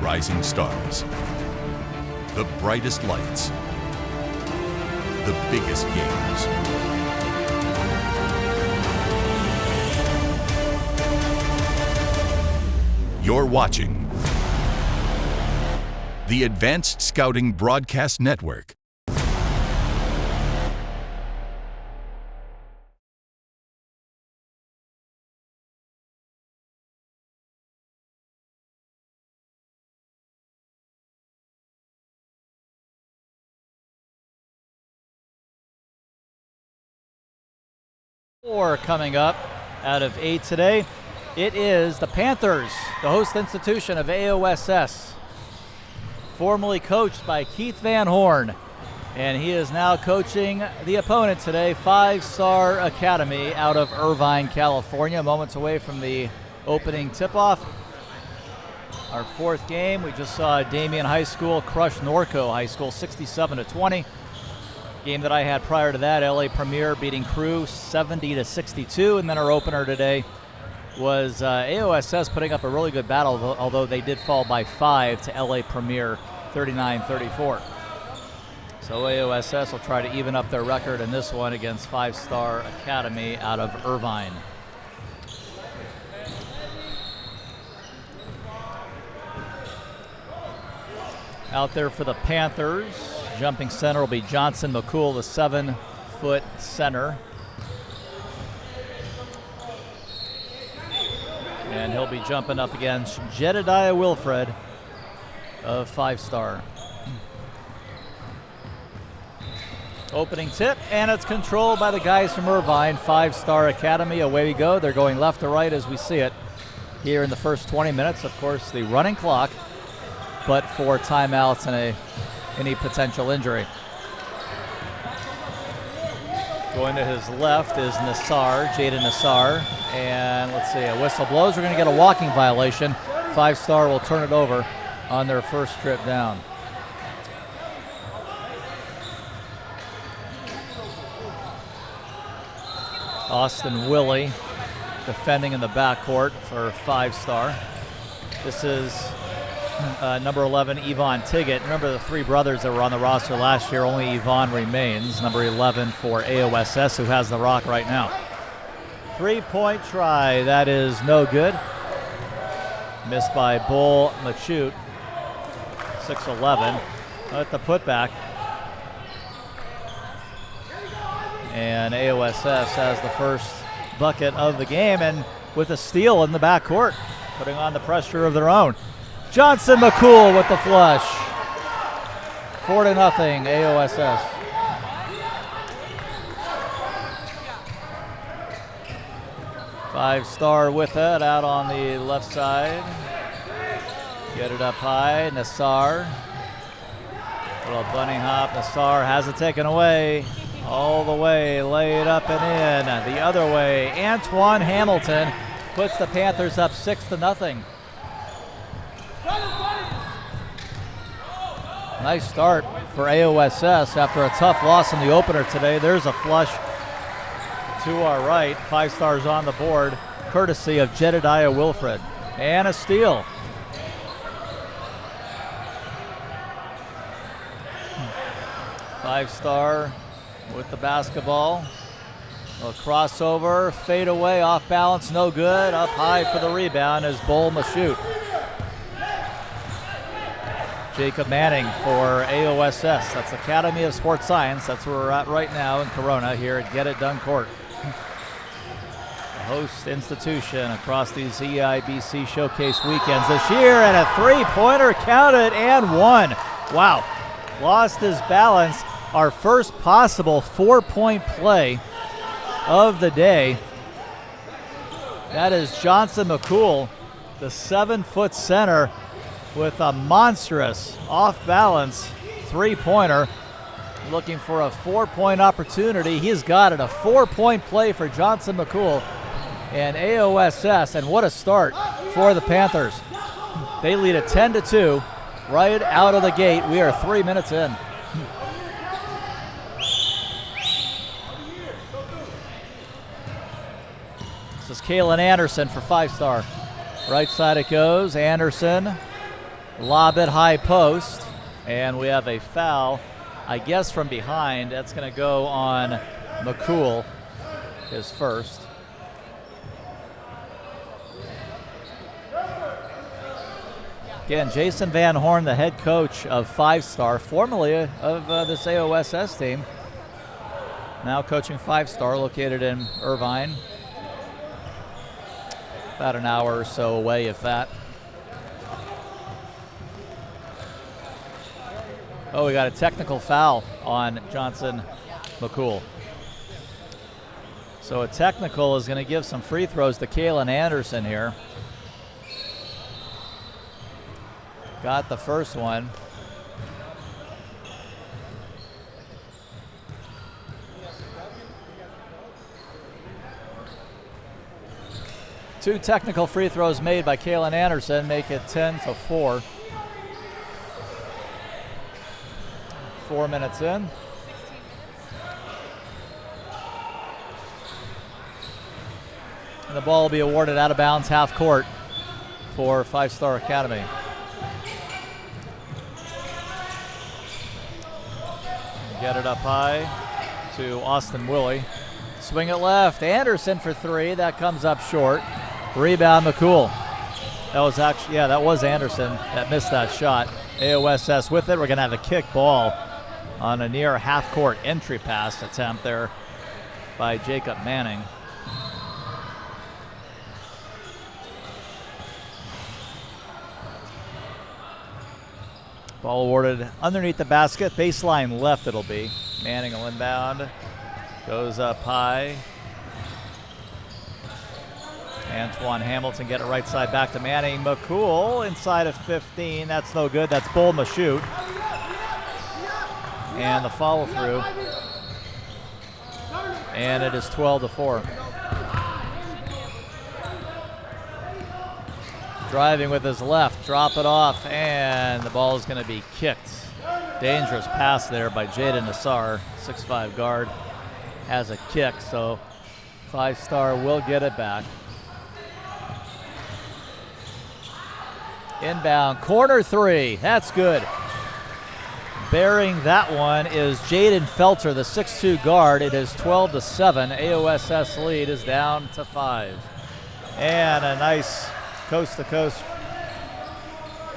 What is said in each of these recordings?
rising stars, the brightest lights, the biggest games. You're watching the Advanced Scouting Broadcast Network. Coming up out of 8 today, it is the Panthers, the host institution of AOSS, formerly coached by Keith Van Horn, and he is now coaching the opponent today, Five Star Academy out of Irvine, California, moments away from the opening tip-off. Our fourth game, we just saw Damien High School crush Norco High School 67-20. Game that I had prior to that, LA Premier beating Crew 70-62, and then our opener today was AOSS putting up a really good battle, although they did fall by 5 to LA Premier 39-34. So AOSS will try to even up their record in this one against Five Star Academy out of Irvine. Out there for the Panthers, jumping center will be Johnson McCool, the 7-foot center. And he'll be jumping up against Jedediah Wilfred of Five Star. Opening tip, and it's controlled by the guys from Irvine, Five Star Academy. Away we go. They're going left to right as we see it here in the first 20 minutes. Of course, the running clock, but for timeouts and any potential injury. Going to his left is Nassar, Jaden Nassar, and let's see, a whistle blows. We're going to get a walking violation. Five Star will turn it over on their first trip down. Austin Willie defending in the backcourt for Five Star. This is number 11, Yvonne Tiggett. Remember the three brothers that were on the roster last year, only Yvonne remains. Number 11 for AOSS, who has the rock right now. Three-point try, that is no good. Missed by Bull Machute, 6'11", at the putback. And AOSS has the first bucket of the game, and with a steal in the backcourt, putting on the pressure of their own. Johnson McCool with the flush. 4-0 AOSS. Five Star with it out on the left side. Get it up high. Nassar. Little bunny hop. Nassar has it taken away. All the way. Lay it up and in. The other way. Antoine Hamilton puts the Panthers up 6-0. Nice start for AOSS after a tough loss in the opener today. There's a flush to our right. Five Stars on the board, courtesy of Jedediah Wilfred. And a steal. Five Star with the basketball. A crossover, fade away, off balance, no good. Up high for the rebound is Bull Machute. Jacob Manning for AOSS. That's Academy of Sports Science. That's where we're at right now in Corona here at Get It Done Court. The host institution across these EIBC Showcase weekends this year, and a three-pointer counted and one. Wow, lost his balance. Our first possible 4-point play of the day. That is Johnson McCool, the 7-foot center, with a monstrous off-balance three-pointer. Looking for a 4-point opportunity. He's got it, a 4-point play for Johnson McCool and AOSS, and what a start for the Panthers. They lead at 10-2 right out of the gate. We are 3 minutes in. This is Kalen Anderson for Five Star. Right side it goes. Anderson Lob it high post, and we have a foul, I guess from behind. That's going to go on McCool, his first. Again, Jason Van Horn, the head coach of Five Star, formerly of this AOSS team. Now coaching Five Star, located in Irvine. About an hour or so away, if that. Oh, we got a technical foul on Johnson McCool. So a technical is going to give some free throws to Kalen Anderson here. Got the first one. Two technical free throws made by Kalen Anderson make it 10-4. 4 minutes in. And the ball will be awarded out of bounds, half court for Five Star Academy. Get it up high to Austin Willie. Swing it left. Anderson for three. That comes up short. Rebound McCool. That was actually, yeah, that was Anderson that missed that shot. AOSS with it. We're going to have a kick ball on a near half-court entry pass attempt there by Jacob Manning. Ball awarded underneath the basket. Baseline left it'll be. Manning will inbound. Goes up high. Antoine Hamilton get it right side back to Manning. McCool inside of 15. That's no good. That's Bolma shoot. And the follow through. And it is 12-4. Driving with his left, drop it off, and the ball is going to be kicked. Dangerous pass there by Jaden Nassar, 6'5" guard, has a kick, so Five Star will get it back. Inbound, corner three, that's good. Bearing that one is Jaden Felter, the 6'2" guard. It is 12-7. AOSS lead is down to 5. And a nice coast-to-coast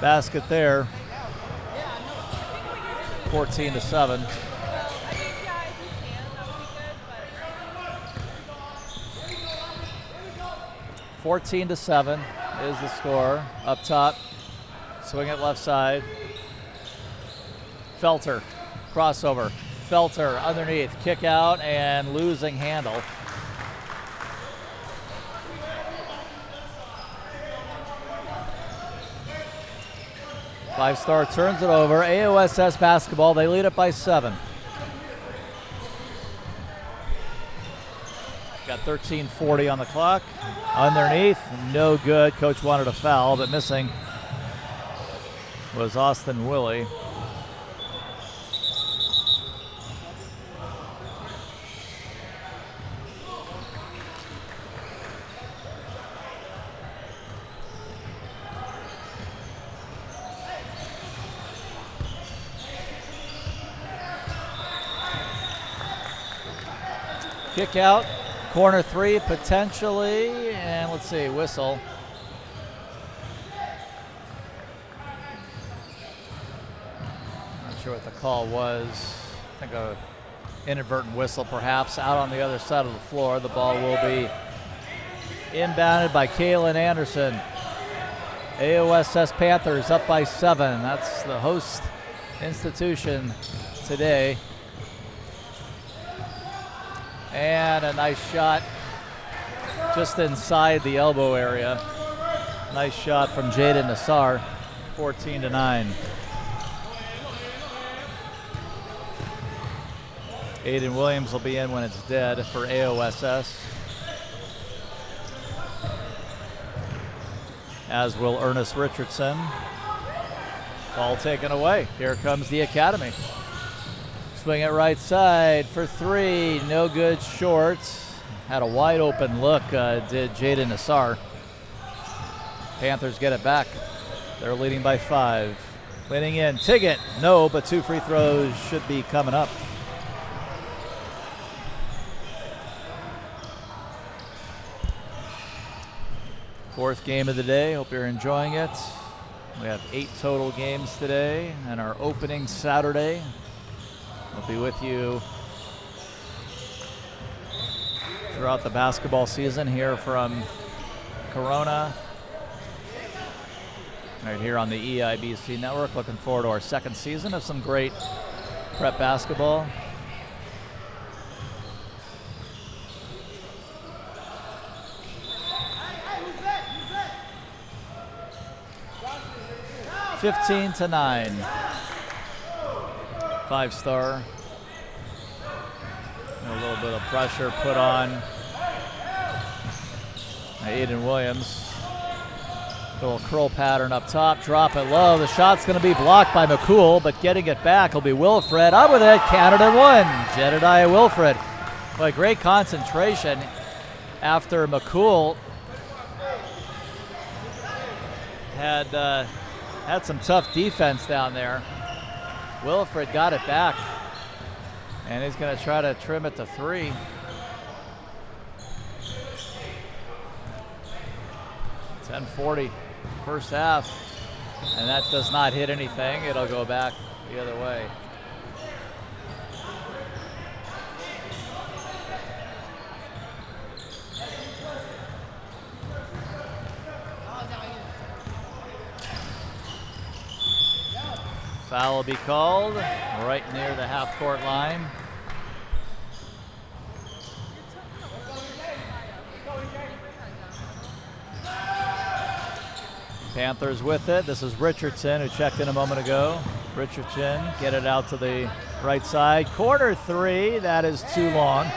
basket there. 14-7. (14-7) is the score. Up top, swing it left side. Felter, crossover. Felter underneath, kick out, and losing handle. Five Star turns it over. AOSS basketball, they lead it by 7. Got 13:40 on the clock. Underneath, no good. Coach wanted a foul, but missing was Austin Willie. Kick out, corner three potentially, and let's see, whistle. Not sure what the call was. I think a inadvertent whistle perhaps out on the other side of the floor. The ball will be inbounded by Kalen Anderson. AOSS Panthers up by 7. That's the host institution today. And a nice shot just inside the elbow area. Nice shot from Jaden Nassar, 14-9. Aiden Williams will be in when it's dead for AOSS. As will Ernest Richardson. Ball taken away. Here comes the Academy. Swing it right side for three, no good, short. Had a wide open look, did Jaden Nassar. Panthers get it back. They're leading by 5. Leaning in, Tiggett, no, but 2 free throws should be coming up. Fourth game of the day, hope you're enjoying it. We have 8 total games today, and our opening Saturday will be with you throughout the basketball season here from Corona, right here on the EIBC network. Looking forward to our second season of some great prep basketball. (15-9). 5-star. A little bit of pressure put on Aiden Williams. Little curl pattern up top, drop it low. The shot's going to be blocked by McCool, but getting it back will be Wilfred. Up with it, Canada 1. Jedediah Wilfred. But great concentration after McCool had some tough defense down there. Wilfred got it back, and he's going to try to trim it to 3. .10:40 first half, and that does not hit anything. It'll go back the other way. Foul will be called right near the half-court line. Panthers with it. This is Richardson, who checked in a moment ago. Richardson get it out to the right side. Corner 3, that is too long.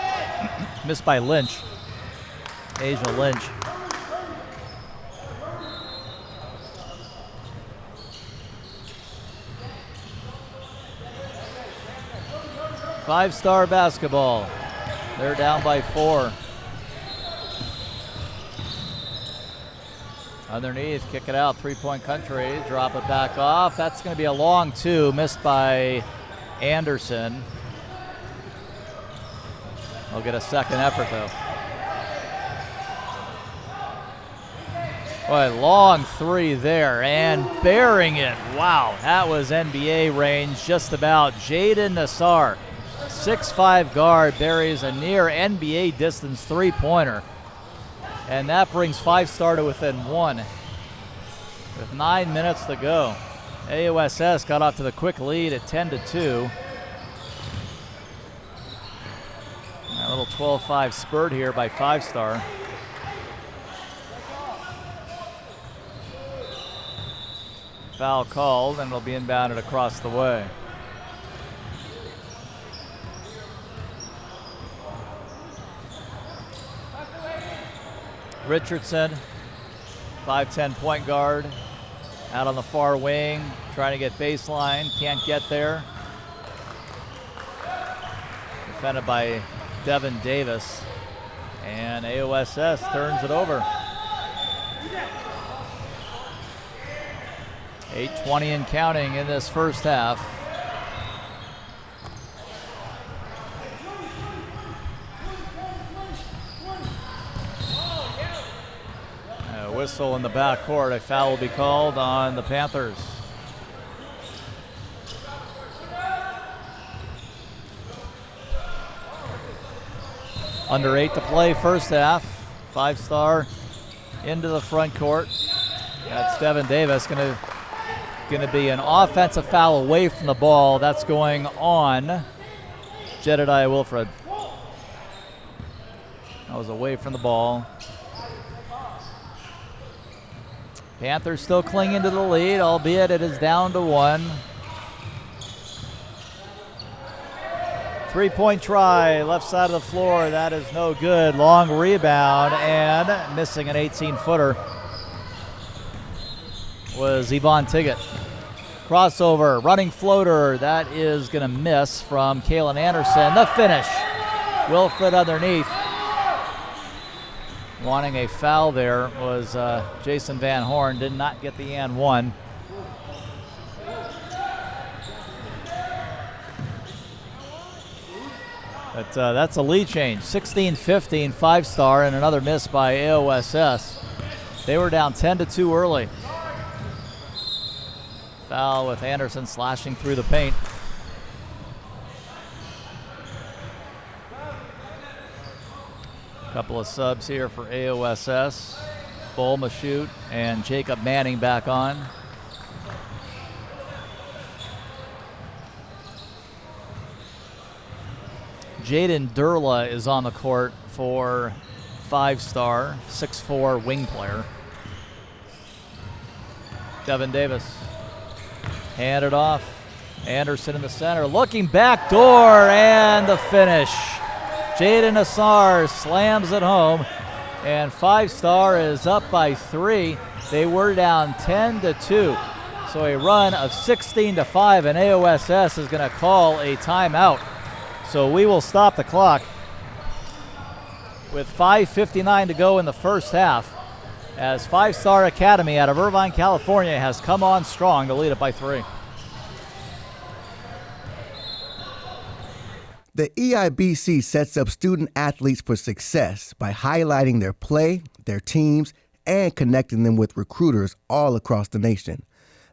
Missed by Lynch. Asia Lynch. Five-star basketball. They're down by 4. Underneath, kick it out, 3-point country, drop it back off. That's going to be a long 2, missed by Anderson. He'll get a second effort though. Boy, long 3 there, and bearing it. Wow, that was NBA range just about. Jaden Nassar, 6'5" guard, buries a near NBA distance 3-pointer. And that brings Five-Star to within 1 with 9 minutes to go. AOSS got off to the quick lead at 10-2. A little 12-5 spurt here by Five-Star. Foul called, and it'll be inbounded across the way. Richardson, 5'10" point guard, out on the far wing, trying to get baseline, can't get there. Defended by Devin Davis, and AOSS turns it over. 8:20 and counting in this first half. Whistle in the backcourt. A foul will be called on the Panthers. Under 8 to play first half. Five-Star into the front court. That's Devin Davis. Going to be an offensive foul away from the ball. That's going on Jedediah Wilfred. That was away from the ball. Panthers still clinging to the lead, albeit it is down to 1. 3-point try, left side of the floor. That is no good. Long rebound, and missing an 18-footer was Yvonne Tiggett. Crossover, running floater. That is going to miss from Kaylin Anderson. The finish. Wilfred underneath. Wanting a foul there was Jason Van Horn. Did not get the and 1. But that's a lead change. 16-15, 5-star, and another miss by AOSS. They were down 10-2 early. Foul with Anderson slashing through the paint. Couple of subs here for AOSS. Bolmashute and Jacob Manning back on. Jaden Durla is on the court for 5-star, 6'4" wing player. Devin Davis. Hand it off. Anderson in the center. Looking back door and the finish. Jaden Nassar slams it home. And 5-star is up by 3. They were down 10-2. So a run of 16-5, and AOSS is going to call a timeout. So we will stop the clock with 5:59 to go in the first half as 5-Star Academy out of Irvine, California has come on strong to lead it by 3. The EIBC sets up student athletes for success by highlighting their play, their teams, and connecting them with recruiters all across the nation.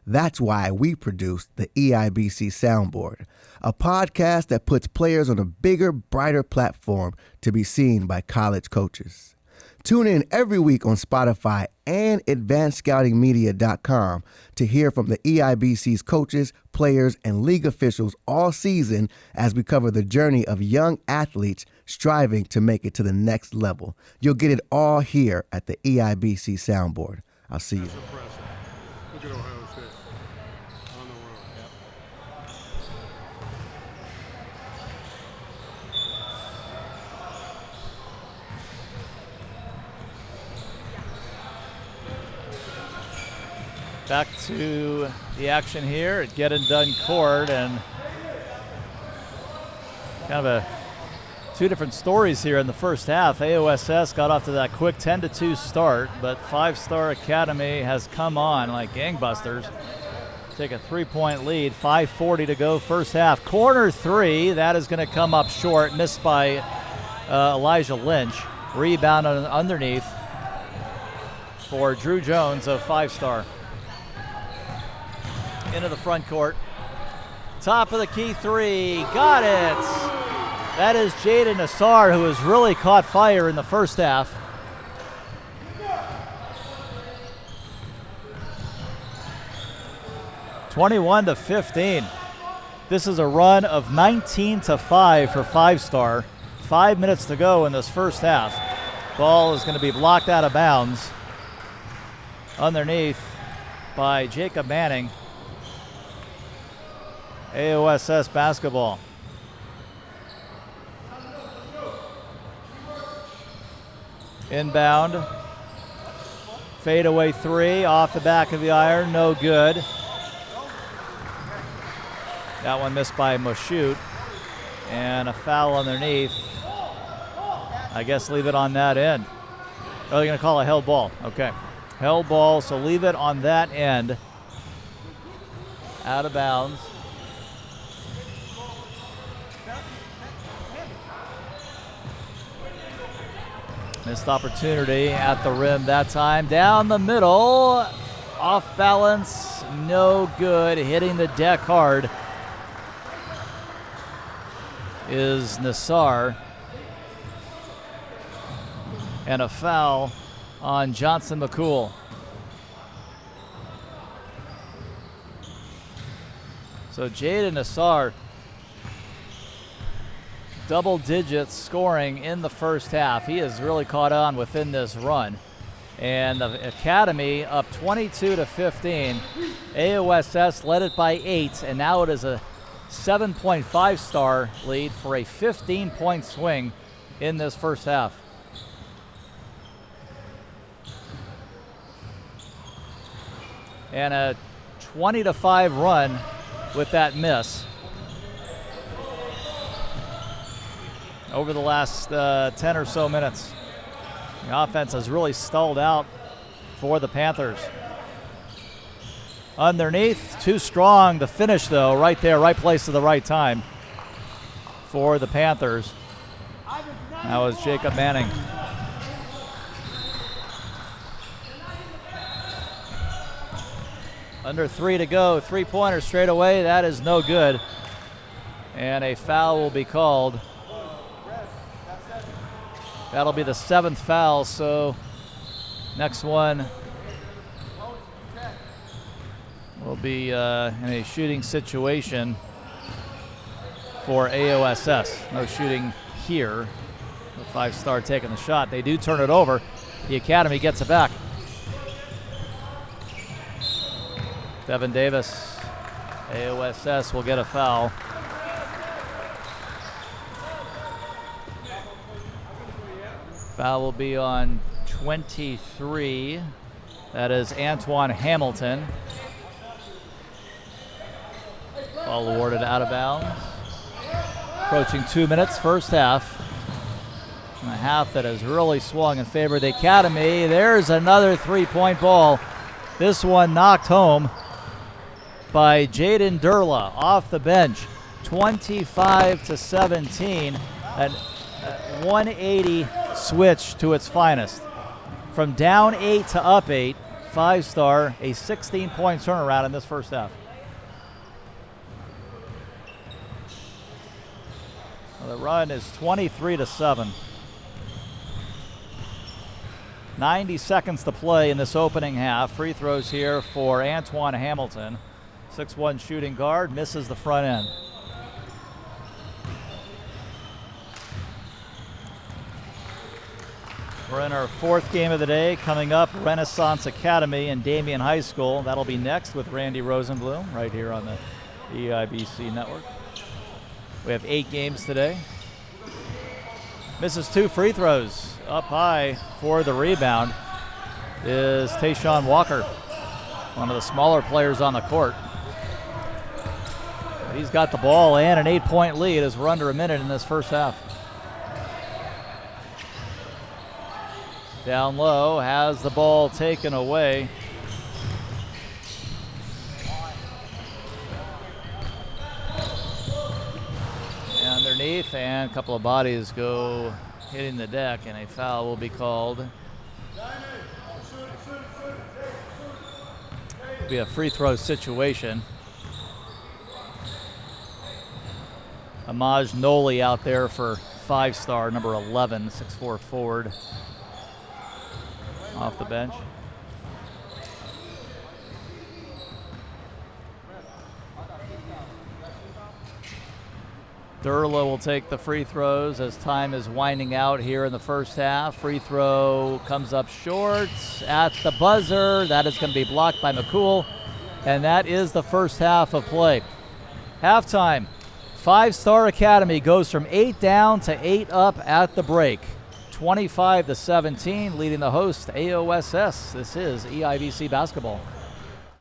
That's why we produce the EIBC Soundboard, a podcast that puts players on a bigger, brighter platform to be seen by college coaches. Tune in every week on Spotify and AdvancedScoutingMedia.com to hear from the EIBC's coaches, players, and league officials all season as we cover the journey of young athletes striving to make it to the next level. You'll get it all here at the EIBC Soundboard. I'll see you. Look at Ohio State on the road. Back to the action here at Get It Done Court, and kind of a two different stories here in the first half. AOSS got off to that quick 10-2 start, but 5-Star Academy has come on like gangbusters. Take a 3-point lead, 5:40 to go first half. Corner 3, that is going to come up short, missed by Elijah Lynch. Rebound underneath for Drew Jones of 5-Star. Into the front court. Top of the key 3. Got it. That is Jaden Nassar, who has really caught fire in the first half. (21-15). This is a run of 19-5 for 5-Star. 5 minutes to go in this first half. Ball is going to be blocked out of bounds. Underneath by Jacob Manning. AOSS basketball. Inbound. Fadeaway 3 off the back of the iron, no good. That one missed by Moshute. And a foul underneath. I guess leave it on that end. Oh, they're going to call a held ball. Okay. Held ball, so leave it on that end. Out of bounds. Missed opportunity at the rim that time. Down the middle. Off balance. No good. Hitting the deck hard is Nassar. And a foul on Johnson McCool. So Jaden Nassar, double digits scoring in the first half. He has really caught on within this run. And the Academy up 22-15. AOSS led it by 8, and now it is a 7.5-star lead for a 15-point swing in this first half. And a 20-5 run with that miss over the last 10 or so minutes. The offense has really stalled out for the Panthers. Underneath, too strong. The finish, though, right there, right place at the right time for the Panthers. That was Jacob Manning. Under 3 to go, three-pointer straight away, that is no good. And a foul will be called. That'll be the 7th foul, so next one will be in a shooting situation for AOSS. No shooting here. The 5-star taking the shot. They do turn it over. The Academy gets it back. Devin Davis, AOSS will get a foul. Foul will be on 23. That is Antoine Hamilton. Ball awarded out of bounds. Approaching 2 minutes, first half. And a half that has really swung in favor of the Academy. There's another three-point ball. This one knocked home by Jaden Durla off the bench. 25-17. An 180 switch to its finest. From down 8 to up 8, 5-star, a 16-point turnaround in this first half. Well, the run is 23-7. 90 seconds to play in this opening half. Free throws here for Antoine Hamilton. 6'1" shooting guard, misses the front end. We're in our 4th game of the day. Coming up, Renaissance Academy and Damien High School. That'll be next with Randy Rosenblum right here on the EIBC network. We have 8 games today. Misses 2 free throws. Up high for the rebound is Tayshawn Walker, one of the smaller players on the court. He's got the ball and an 8-point lead as we're under a minute in this first half. Down low, has the ball taken away. Underneath, and a couple of bodies go hitting the deck, and a foul will be called. It'll be a free throw situation. Amaj Noli out there for 5-star, number 11, 6'4" forward. Off the bench. Durla will take the free throws as time is winding out here in the first half. Free throw comes up short at the buzzer. That is going to be blocked by McCool. And that is the first half of play. Halftime, 5-Star Academy goes from 8 down to 8 up at the break. 25-17, leading the host, AOSS. This is EIBC Basketball.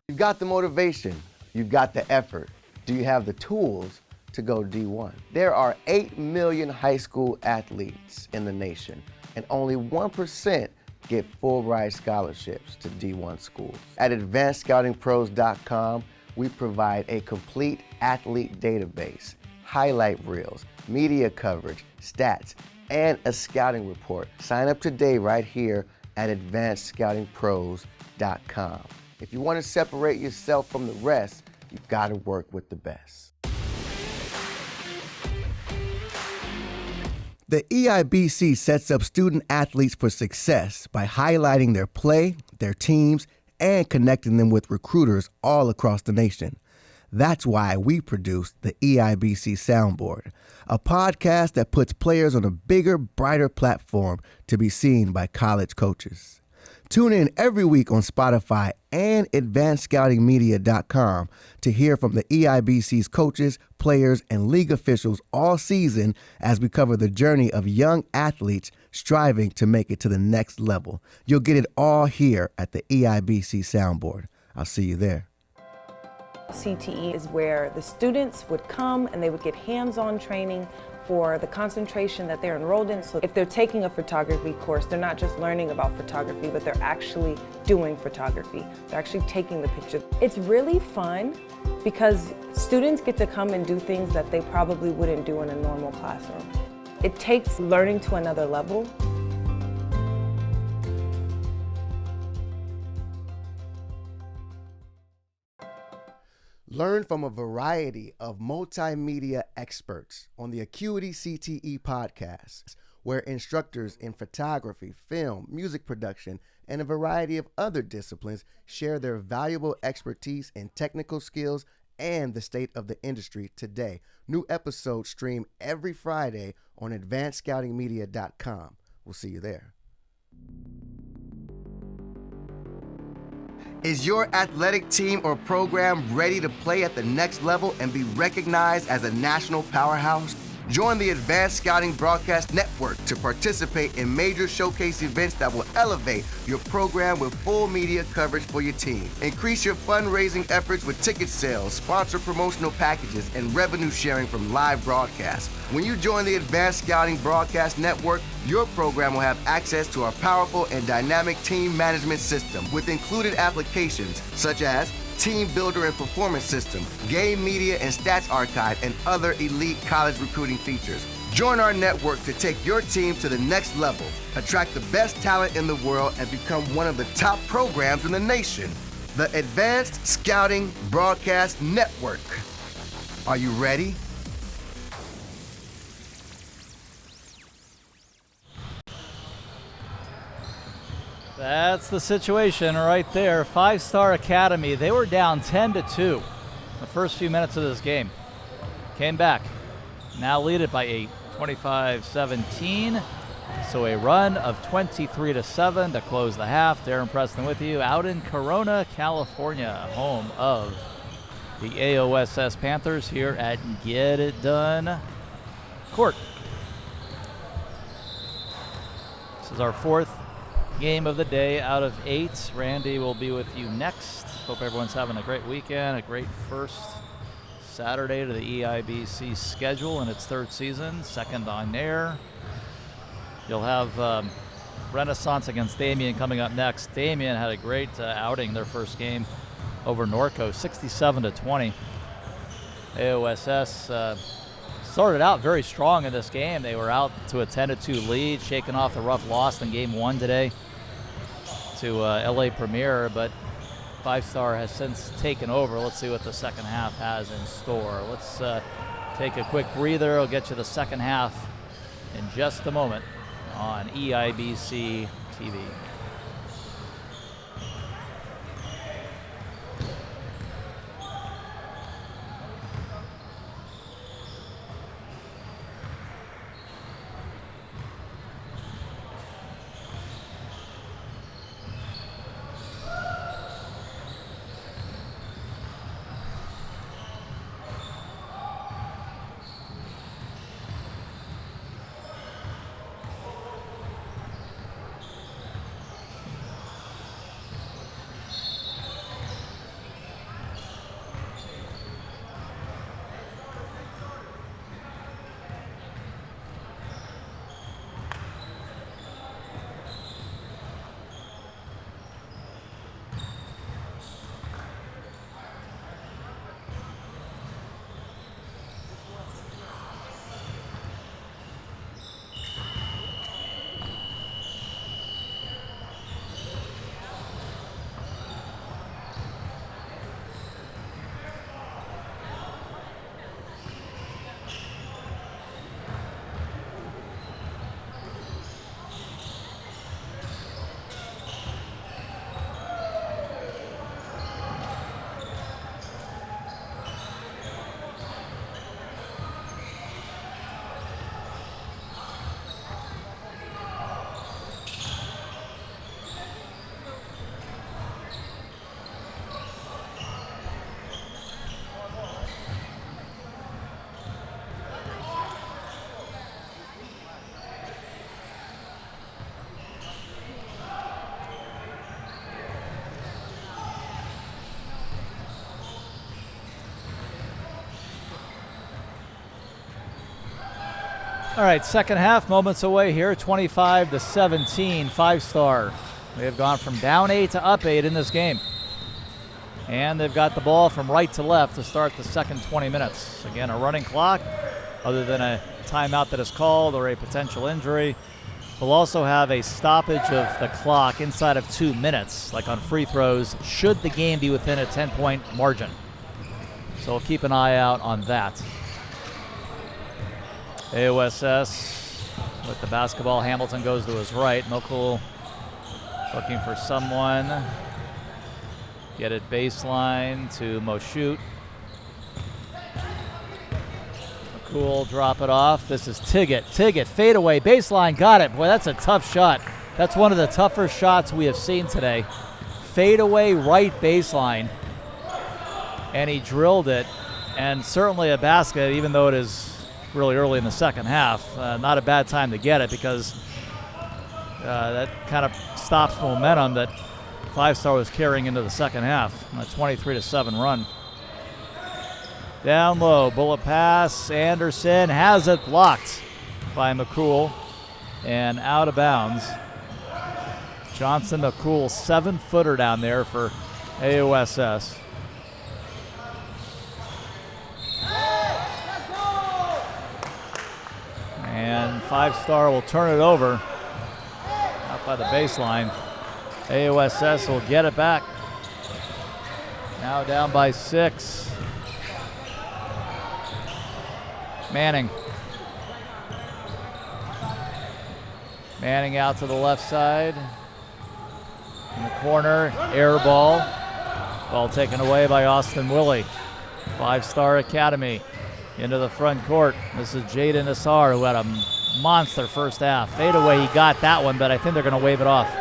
You've got the motivation. You've got the effort. Do you have the tools to go D1? There are 8 million high school athletes in the nation, and only 1% get full ride scholarships to D1 schools. At AdvancedScoutingPros.com, we provide a complete athlete database, highlight reels, media coverage, stats, and a scouting report. Sign up today right here at AdvancedScoutingPros.com. If you want to separate yourself from the rest, you've got to work with the best. The EIBC sets up student athletes for success by highlighting their play, their teams, and connecting them with recruiters all across the nation. That's why we produce the EIBC Soundboard, a podcast that puts players on a bigger, brighter platform to be seen by college coaches. Tune in every week on Spotify and AdvancedScoutingMedia.com to hear from the EIBC's coaches, players, and league officials all season as we cover the journey of young athletes striving to make it to the next level. You'll get it all here at the EIBC Soundboard. I'll see you there. CTE is where the students would come and they would get hands-on training for the concentration that they're enrolled in. So if they're taking a photography course, they're not just learning about photography, but they're actually doing photography. They're actually taking the picture. It's really fun because students get to come and do things that they probably wouldn't do in a normal classroom. It takes learning to another level. Learn from a variety of multimedia experts on the Acuity CTE podcast, where instructors in photography, film, music production, and a variety of other disciplines share their valuable expertise in technical skills and the state of the industry today. New episodes stream every Friday on advancedscoutingmedia.com. We'll see you there. Is your athletic team or program ready to play at the next level and be recognized as a national powerhouse? Join the Advanced Scouting Broadcast Network to participate in major showcase events that will elevate your program with full media coverage for your team. Increase your fundraising efforts with ticket sales, sponsor promotional packages, and revenue sharing from live broadcasts. When you join the Advanced Scouting Broadcast Network, your program will have access to our powerful and dynamic team management system with included applications such as Team Builder and Performance System, Game Media and Stats Archive, and other elite college recruiting features. Join our network to take your team to the next level, attract the best talent in the world, and become one of the top programs in the nation. The Advanced Scouting Broadcast Network. Are you ready? That's the situation right there. Five-Star Academy, they were down 10-2 the first few minutes of this game. Came back, now lead it by 8, 25-17. So a run of 23-7 to close the half. Darren Preston with you out in Corona, California, home of the AOSS Panthers here at Get It Done Court. This is our fourth game of the day out of 8. Randy will be with you next. Hope everyone's having a great weekend, a great first Saturday to the EIBC schedule in its third season, second on air. You'll have Renaissance against Damien coming up next. Damien had a great outing their first game over Norco, 67-20. AOSS started out very strong in this game. They were out to a 10-2 lead, shaking off the rough loss in game 1 today to LA Premier, but Five-Star has since taken over. Let's see what the second half has in store. Let's take a quick breather. I'll get you the second half in just a moment on EIBC TV. All right, second half, moments away here, 25-17, Five-Star. They have gone from down 8 to up 8 in this game. And they've got the ball from right to left to start the second 20 minutes. Again, a running clock. other than a timeout that is called or a potential injury. We'll also have a stoppage of the clock inside of 2 minutes, like on free throws, should the game be within a 10-point margin. So we'll keep an eye out on that. AOSS with the basketball. Hamilton goes to his right. Mokul looking for someone. Get it baseline to Moshut. Cool, drop it off. This is Tiggett, fadeaway, baseline, got it. Boy, that's a tough shot. That's one of the tougher shots we have seen today. Fadeaway, right baseline. And he drilled it, and certainly a basket, even though it is really early in the second half. Not a bad time to get it, because that kind of stops momentum that Five Star was carrying into the second half. A 23-7 run. Down low, bullet pass. Anderson has it blocked by McCool and out of bounds. Johnson McCool, 7-footer down there for AOSS. And Five Star will turn it over out by the baseline. AOSS will get it back. Now down by 6. Manning out to the left side. In the corner, air ball. Ball taken away by Austin Willie. Five Star Academy into the front court. This is Jaden Nassar, who had a monster first half. Fadeaway, he got that one, but I think they're going to wave it off.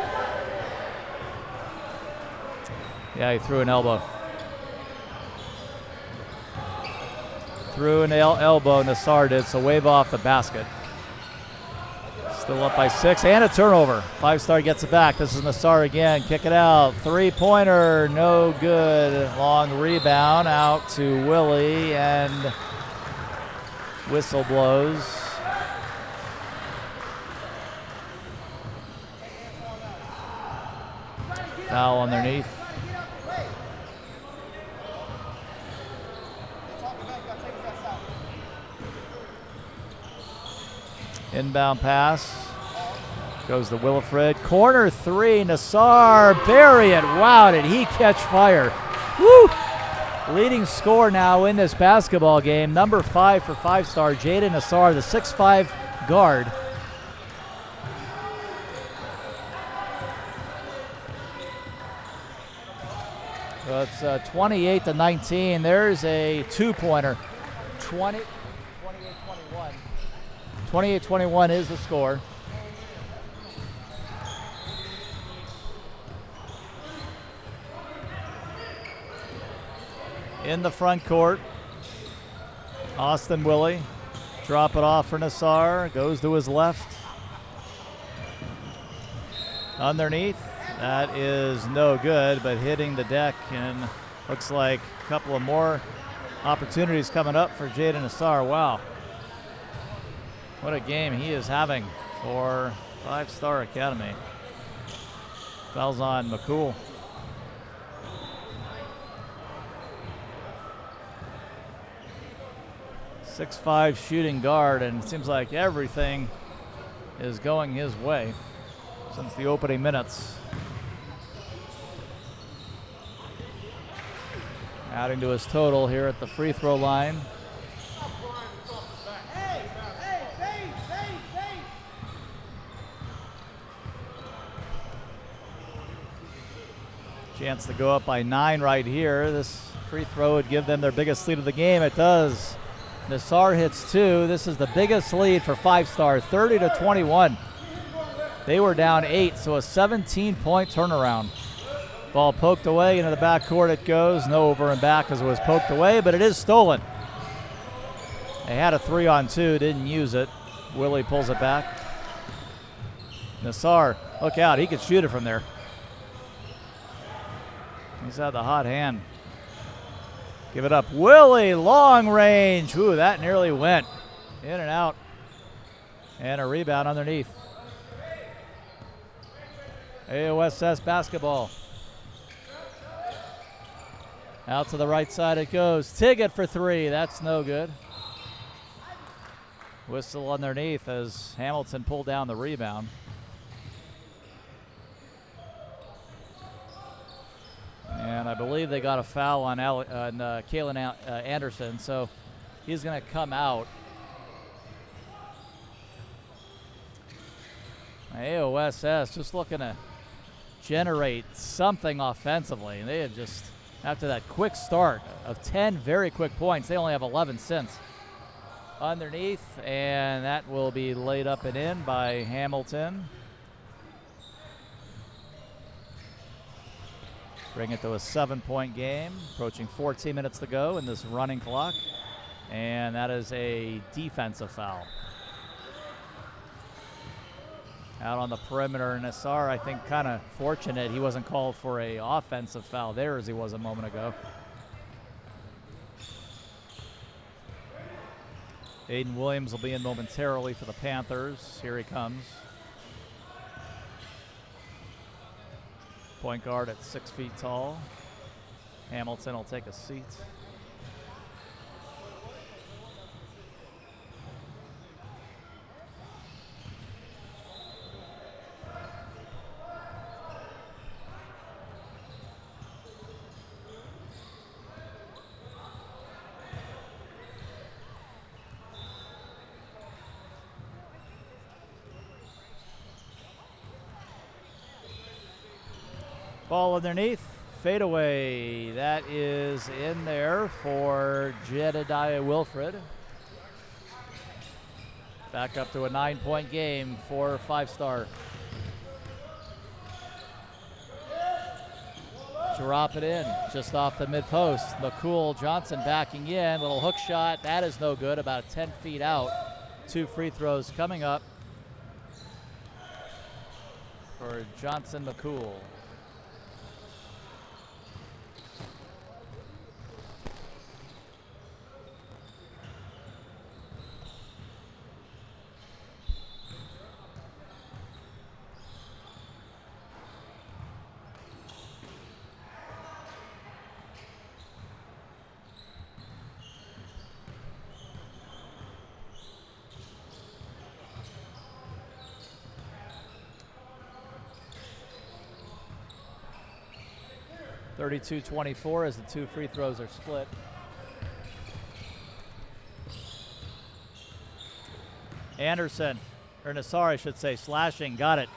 Yeah, he threw an elbow. Threw an elbow, Nassar did, so wave off the basket. Still up by 6, and a turnover. Five Star gets it back. This is Nassar again. Kick it out. Three-pointer, no good. Long rebound out to Willie, and whistle blows. Foul underneath. Inbound pass. Goes to Willifred. Corner 3, Nassar. Bury it. Wow, did he catch fire. Woo! Leading scorer now in this basketball game. Number 5 for Five Star, Jaden Nassar, the 6'5" guard. So it's 28-19. There's a two-pointer. 28-21. 28-21 is the score. In the front court, Austin Willie. Drop it off for Nassar. Goes to his left. Underneath. That is no good, but hitting the deck, and looks like a couple of more opportunities coming up for Jaden Nassar. Wow. What a game he is having for Five Star Academy. Fouls on McCool. .65 shooting guard, and it seems like everything is going his way since the opening minutes. Adding to his total here at the free throw line. Chance to go up by 9 right here. This free throw would give them their biggest lead of the game. It does. Nassar hits 2. This is the biggest lead for Five Star, 30-21. They were down 8, so a 17-point turnaround. Ball poked away into the backcourt. It goes. No over and back as it was poked away, but it is stolen. They had a 3-on-2, didn't use it. Willie pulls it back. Nassar, look out. He could shoot it from there. He's had the hot hand. Give it up. Willie, long range. Ooh, that nearly went. In and out. And a rebound underneath. AOSS basketball. Out to the right side it goes. Tiggett for 3. That's no good. Whistle underneath as Hamilton pulled down the rebound. And I believe they got a foul on Kalen Anderson, so he's going to come out. AOSS just looking to generate something offensively. They have just, after that quick start of 10 very quick points, they only have 11 since. Underneath, and that will be laid up and in by Hamilton. Bring it to a 7-point game, approaching 14 minutes to go in this running clock. And that is a defensive foul. Out on the perimeter, Nassar, I think, kind of fortunate he wasn't called for a offensive foul there as he was a moment ago. Aiden Williams will be in momentarily for the Panthers. Here he comes. Point guard at 6 feet tall. Hamilton will take a seat. Ball underneath, fadeaway. That is in there for Jedediah Wilfred. Back up to a 9-point game for 5-star. Drop it in just off the mid-post. McCool Johnson backing in. Little hook shot. That is no good. About 10 feet out. 2 free throws coming up for Johnson McCool. (32-24) as the 2 free throws are split. Anderson, or Nassar, I should say, slashing, got it.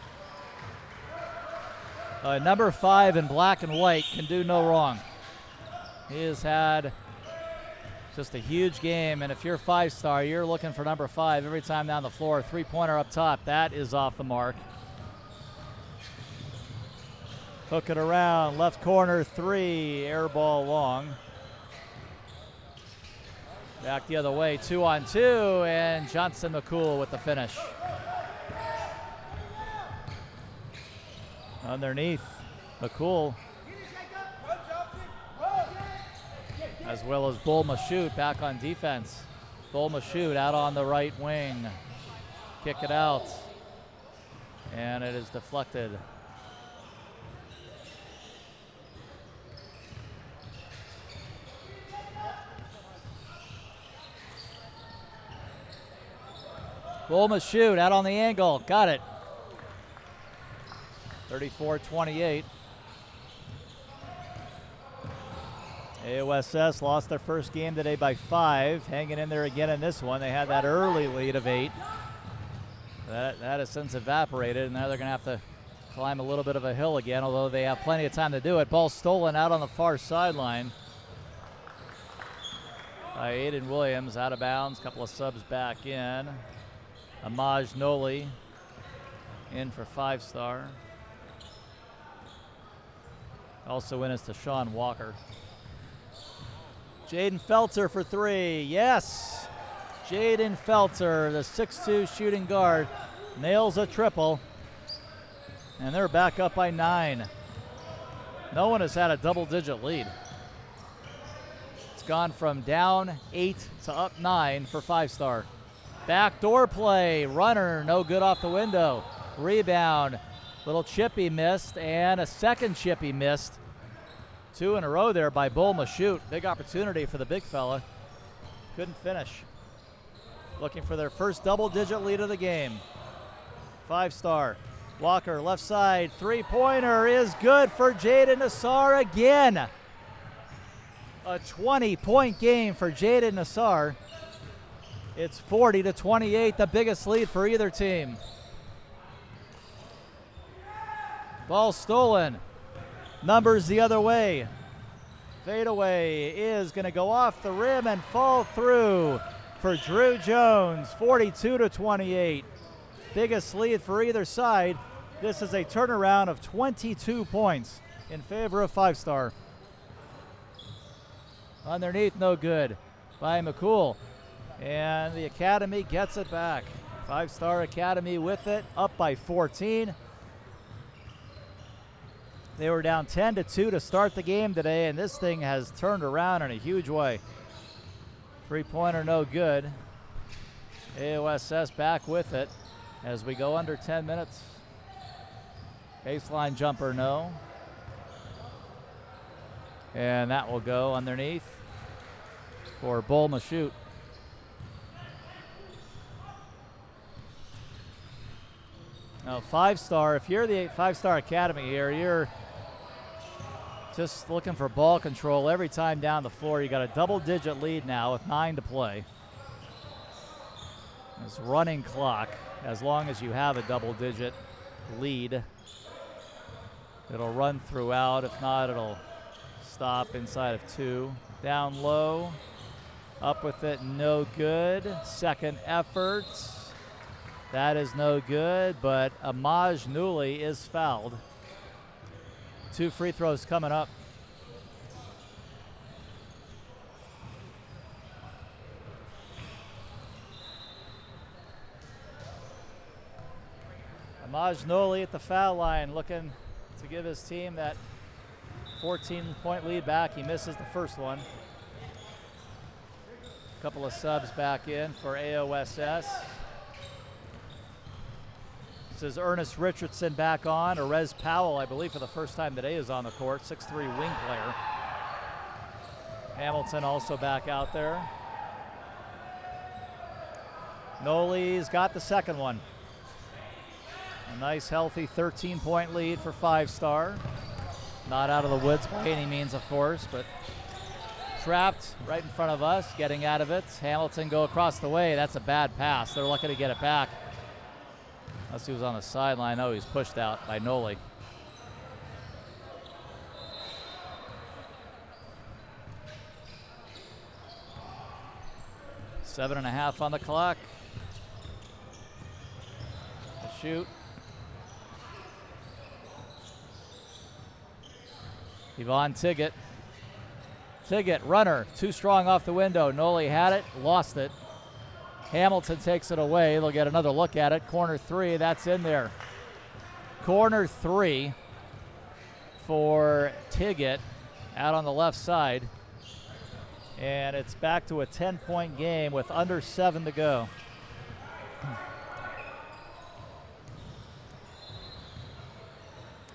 Number 5 in black and white can do no wrong. He has had just a huge game, and if you're 5-star, you're looking for number 5 every time down the floor. 3-pointer up top, that is off the mark. Hook it around, left corner 3, air ball long. Back the other way, 2-on-2, and Johnson McCool with the finish. Underneath, McCool. As well as Bull Mashoot back on defense. Bull Mashoot out on the right wing. Kick it out, and it is deflected. Bull Mashoot out on the angle, got it. 34-28. AOSS lost their first game today by 5, hanging in there again in this one. They had that early lead of 8. That has since evaporated, and now they're going to have to climb a little bit of a hill again, although they have plenty of time to do it. Ball stolen out on the far sideline by Aiden Williams, out of bounds. Couple of subs back in. Amaj Noli in for 5-star. Also in is Tashawn Walker. Jaden Felter for 3. Yes! Jaden Felter, the 6'2 shooting guard, nails a triple. And they're back up by 9. No one has had a double-digit lead. It's gone from down 8 to up 9 for 5-star. Backdoor play, runner, no good off the window. Rebound, little chip he missed, and a second chip he missed. 2 in a row there by Bull Mashoot. Big opportunity for the big fella. Couldn't finish. looking for their first double-digit lead of the game. 5-star. Walker, left side, three-pointer is good for Jaden Nassar again. A 20-point game for Jaden Nassar. It's 40-28, the biggest lead for either team. Ball stolen. Numbers the other way. Fadeaway is going to go off the rim and fall through for Drew Jones, 42-28. Biggest lead for either side. This is a turnaround of 22 points in favor of 5-star. Underneath, no good by McCool. And the Academy gets it back. 5-star Academy with it, up by 14. They were down 10-2 to start the game today, and this thing has turned around in a huge way. Three-pointer no good. AOSS back with it as we go under 10 minutes. Baseline jumper no. And that will go underneath for Bull Mashute. Now 5-star, if you're the 5-star Academy here, you're just looking for ball control every time down the floor. You got a double-digit lead now with 9 to play. This running clock, as long as you have a double-digit lead, it'll run throughout. If not, it'll stop inside of 2. Down low, up with it, no good. Second effort, that is no good, but Amaj Newley is fouled. 2 free throws coming up. Amaj Newley at the foul line, looking to give his team that 14-point lead back. He misses the first one. A couple of subs back in for AOSS. This is Ernest Richardson back on. Erez Powell, I believe for the first time today, is on the court. 6'3" wing player. Hamilton also back out there. Nolly's got the second one. A nice, healthy 13-point lead for 5-star. Not out of the woods by any means, of course, but trapped right in front of us, getting out of it. Hamilton go across the way. That's a bad pass. They're lucky to get it back. Unless he was on the sideline. Oh, he's pushed out by Nolly. Seven and a half on the clock. The shoot. Yvonne Tiggett. Tiggett, runner, too strong off the window. Nolly had it, lost it. Hamilton takes it away. They'll get another look at it. Corner 3, that's in there. Corner 3 for Tiggett out on the left side. And it's back to a 10-point game with under 7 to go.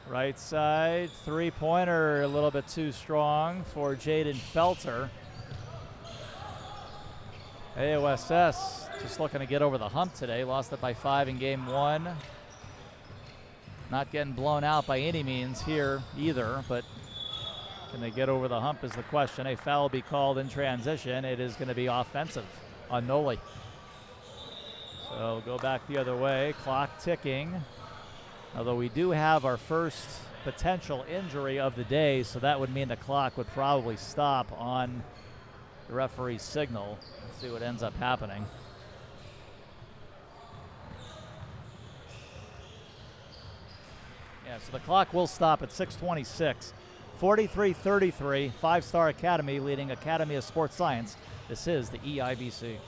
Right side, three-pointer, a little bit too strong for Jaden Felter. AOSS just looking to get over the hump today. Lost it by 5 in game 1. Not getting blown out by any means here either, but can they get over the hump is the question. A foul will be called in transition. It is going to be offensive on Nolly. So go back the other way, clock ticking. Although we do have our first potential injury of the day, so that would mean the clock would probably stop on the referee's signal. Let's see what ends up happening. Yeah, so the clock will stop at 6:26. 43-33, 5-Star Academy leading Academy of Sports Science. This is the EIBC.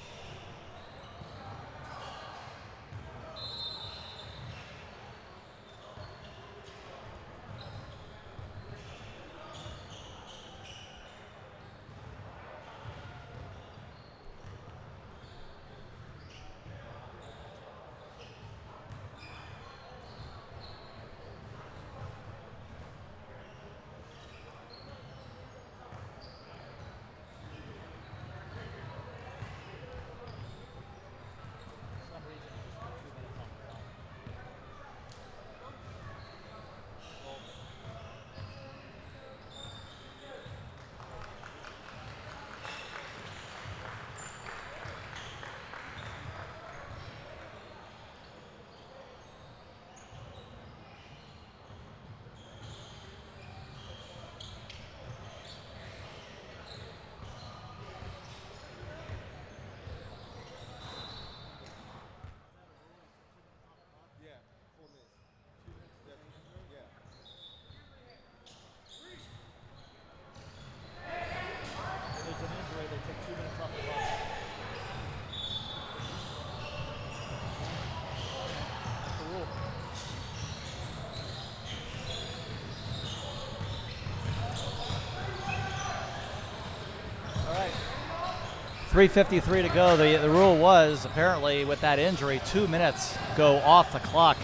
3:53 to go. The rule was, apparently, with that injury, 2 minutes go off the clock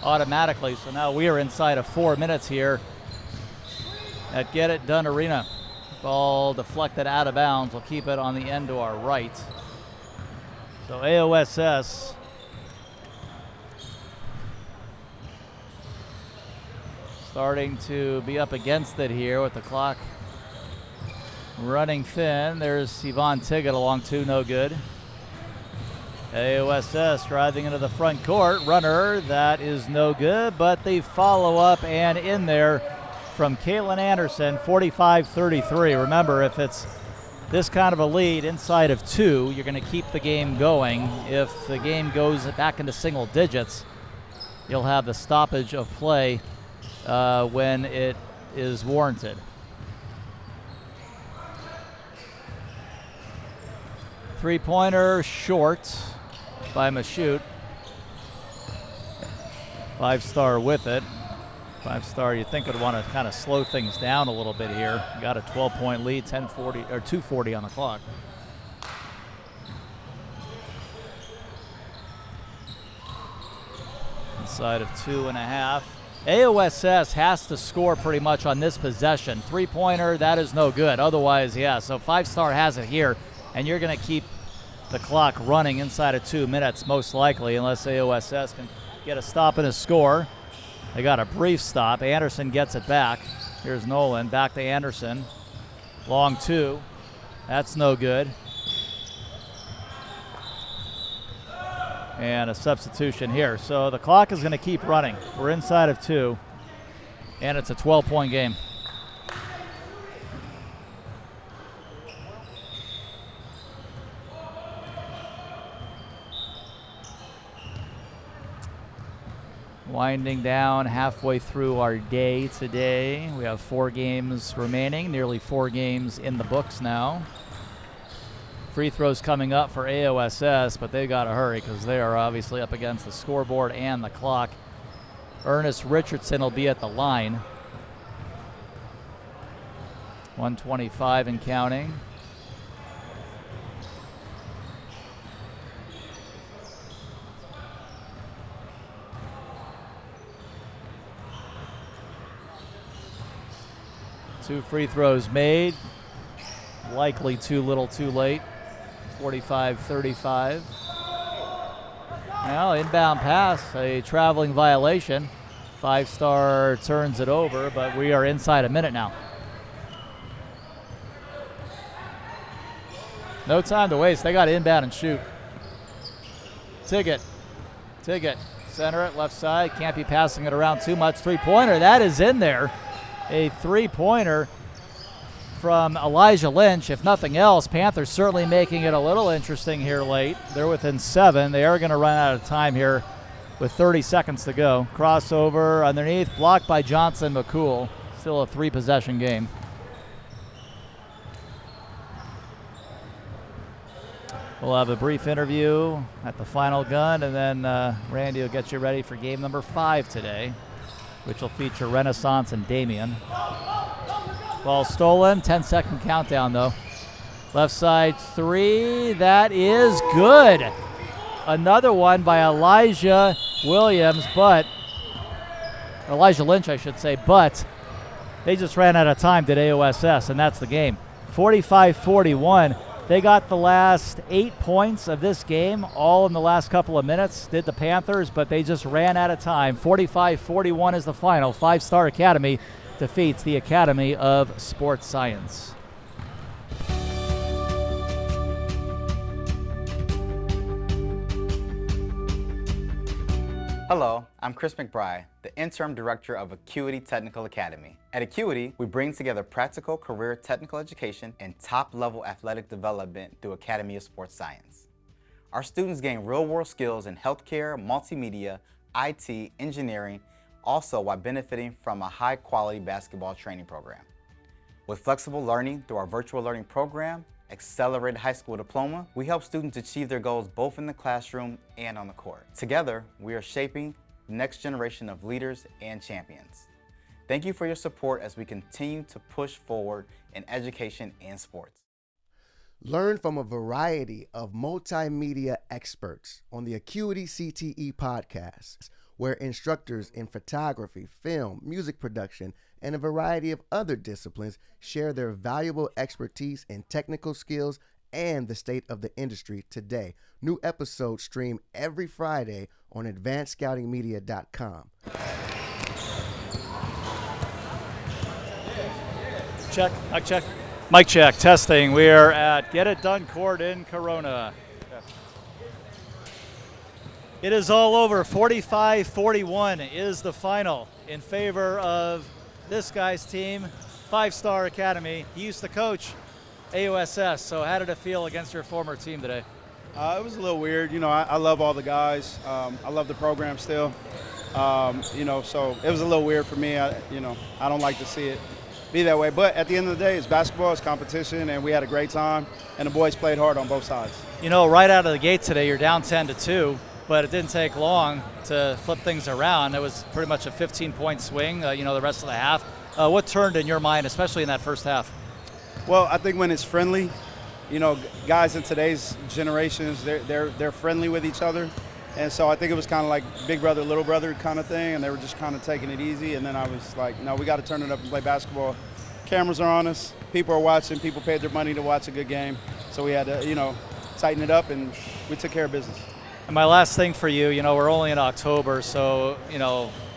automatically. So now we are inside of 4 minutes here at Get It Done Arena. Ball deflected out of bounds. We'll keep it on the end to our right. So AOSS starting to be up against it here with the clock running thin. There's Yvonne Tiggett along two, no good. AOSS driving into the front court. Runner, that is no good, but the follow-up and in there from Caitlin Anderson, 45-33. Remember, if it's this kind of a lead inside of two, you're going to keep the game going. If the game goes back into single digits, you'll have the stoppage of play when it is warranted. Three-pointer short by Mashout. Five-star with it. Five-star you'd think would want to kind of slow things down a little bit here. Got a 12-point lead, 10:40 or 2:40 on the clock. Inside of 2.5. AOSS has to score pretty much on this possession. Three-pointer, that is no good. Otherwise, yeah, so Five-star has it here, and you're going to keep the clock running inside of 2 minutes, most likely, unless AOSS can get a stop and a score. They got a brief stop. Anderson gets it back. Here's Nolan, back to Anderson. Long two. That's no good. And a substitution here. So the clock is going to keep running. We're inside of two, and it's a 12-point game. Winding down halfway through our day today. We have 4 games remaining, nearly 4 games in the books now. Free throws coming up for AOSS, but they've got to hurry because they are obviously up against the scoreboard and the clock. Ernest Richardson will be at the line. 125 and counting. Two free throws made. Likely too little too late. 45-35. Now inbound pass, a traveling violation. Five-star turns it over, but we are inside a minute now. No time to waste. They got to inbound and shoot. Tiggett. Center it, left side. Can't be passing it around too much. Three-pointer, that is in there. A three-pointer from Elijah Lynch. If nothing else, Panthers certainly making it a little interesting here late. They're within 7. They are going to run out of time here with 30 seconds to go. Crossover underneath, blocked by Johnson McCool. Still a 3-possession game. We'll have a brief interview at the final gun, and then Randy will get you ready for game number 5 today, which will feature Renaissance and Damien. Ball stolen, 10-second countdown though. Left side 3, that is good. Another one by Elijah Lynch, I should say, but they just ran out of time, did AOSS, and that's the game. 45-41. They got the last 8 points of this game, all in the last couple of minutes, did the Panthers, but they just ran out of time. 45-41 is the final. Five-Star Academy defeats the Academy of Sports Science. Hello, I'm Chris McBride, the Interim Director of Acuity Technical Academy. At Acuity, we bring together practical career technical education and top-level athletic development through Academy of Sports Science. Our students gain real-world skills in healthcare, multimedia, IT, engineering, also while benefiting from a high-quality basketball training program. With flexible learning through our virtual learning program, accelerated high school diploma, we help students achieve their goals both in the classroom and on the court. Together, we are shaping the next generation of leaders and champions. Thank you for your support as we continue to push forward in education and sports. Learn from a variety of multimedia experts on the Acuity CTE podcast, where instructors in photography, film, music production, and a variety of other disciplines share their valuable expertise in technical skills and the state of the industry today. New episodes stream every Friday on advancedscoutingmedia.com. Check, mic check. Mic check, testing. We are at Get It Done Court in Corona. It is all over. 45-41 is the final in favor of this guy's team, Five Star Academy. He used to coach AOSS, so how did it feel against your former team today? It was a little weird. You know, I love all the guys. I love the program still. You know, so it was a little weird for me. I don't like to see it be that way. But at the end of the day, it's basketball, it's competition, and we had a great time, and the boys played hard on both sides. You know, right out of the gate today, you're down 10-2, but it didn't take long to flip things around. It was pretty much a 15-point swing, the rest of the half. What turned in your mind, especially in that first half? Well, I think when it's friendly, guys in today's generations, they're friendly with each other. And so I think it was kind of like big brother, little brother kind of thing, and they were just kind of taking it easy. And then I was like, no, we got to turn it up and play basketball. Cameras are on us. People are watching. People paid their money to watch a good game. So we had to, tighten it up, and we took care of business. And my last thing for you, we're only in October, so,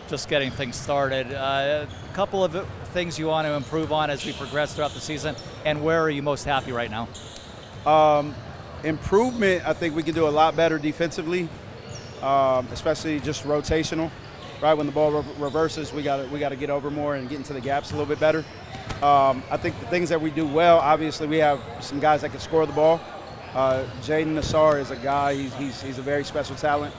just getting things started. A couple of things you want to improve on as we progress throughout the season, and where are you most happy right now? Improvement, I think we can do a lot better defensively. Especially just rotational, right? When the ball reverses, we got to get over more and get into the gaps a little bit better. I think the things that we do well, obviously, we have some guys that can score the ball. Jaden Nassar is a guy; he's a very special talent.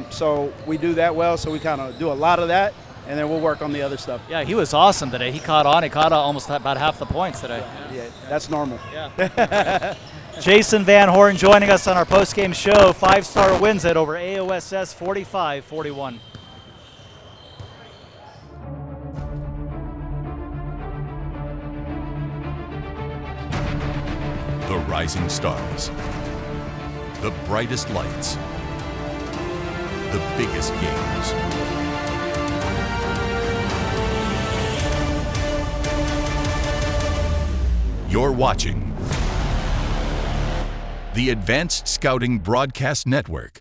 So we do that well. So we kind of do a lot of that, and then we'll work on the other stuff. Yeah, he was awesome today. He caught on. He caught almost about half the points today. Yeah, that's normal. Yeah. Jason Van Horn joining us on our post-game show. Five Star wins it over AOSS 45-41. The rising stars. The brightest lights. The biggest games. You're watching the Advanced Scouting Broadcast Network.